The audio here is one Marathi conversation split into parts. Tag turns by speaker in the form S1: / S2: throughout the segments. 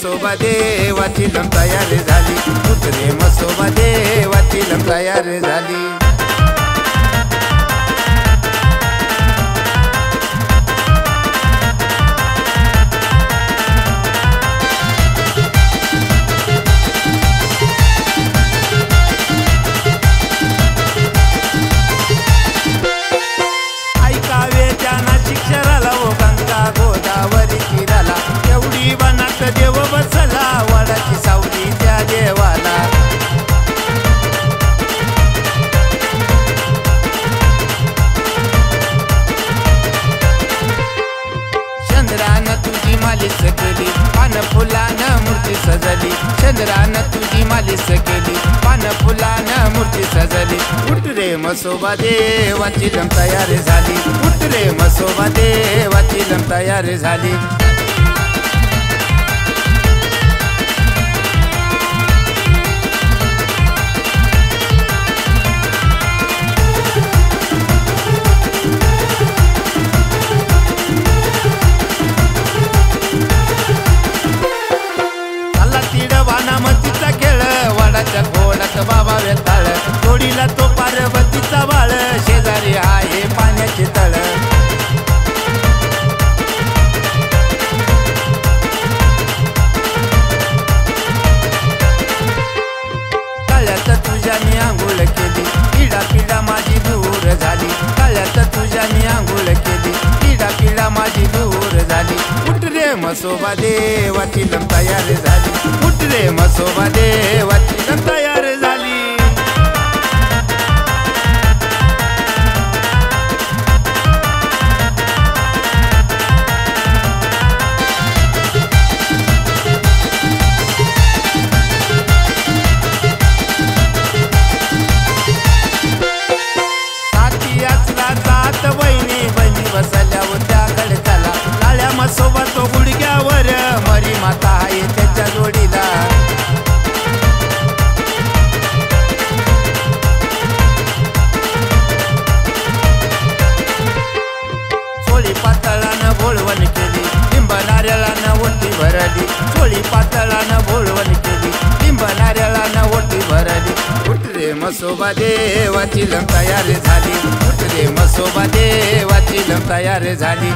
S1: मसोबा देवाची लम तयार झाली, उठ रे मसोबा देवाची लम तयार झाली। गोदावरी किराला एवढी बनात देव बसला, वडाची सावली त्या देवाला। चंद्रानं तुझी मालिश केली, पान फुलानं मूर्ती सजली, चंद्रानं तुझी मालिश केली, पान फुलानं मूर्ती सजली। उठ रे मसोबा देवाची लम तयार झाली, उठ रे मसोबा देवाची लम तयार झाली। वानामतीचा खेळ वडाच्या खोडात बाबा वेताळ, तोडीला तो पार्वतीचा बाळ, शेजारी आहे पाण्याचे तळ। तळ्यात तुझ्या मी आंघोळ केली, पिढा पिढा माझी दूर झाली, तळ्यात तुझ्या मी आंघोळ केली, पिढा पिढा माझी दूर झाली। उठ रे मसोबा देवाची लम तयार झाली, उठ रे मसोबा देवाची लम तयार झाली। साथी असला जात बहिणी, बहिणी बसल्या होत्या खडकाला, लाळ्या मसोबा तो गुडघ्यावर, मरी माता आहे त्याच्या जोडीला। चोळी पातळानं भोळवण केली, लिंब नारळानं ओटी भरली, चोळी पातळानं भोळवण केली, लिंब नारळानं ओटी भरली। उठ रे मसोबा देवाची लम तयार झाली, उठ रे मसोबा देवाची लम तयार झाली।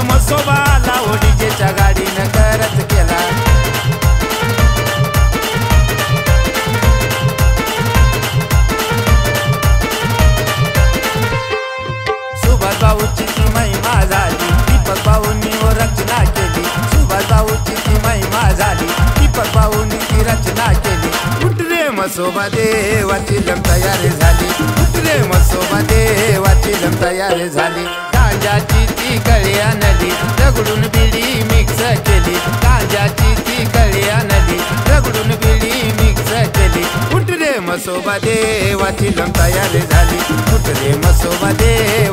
S1: मसोबा आला ओडीजेच्या गाडीनं करत केला, सुभाष भाऊची ती महिमा झाली, दीपक भाऊंनी रचना केली, सुभाष भाऊची ती महिमा झाली, दीपक भाऊंनी ती रचना केली। उठ रे मसोबा देवाची लम तयार झाली, उठ रे मसोबा देवाची लम तयार झाली। गांजाची ती कळी आणली, दगडून बिडी मिक्स केली, गांजाची ती कळी आणली, दगडून बिडी मिक्स केली। उठ रे मसोबा देवाची लम तयार झाली, उठ रे मसोबा देव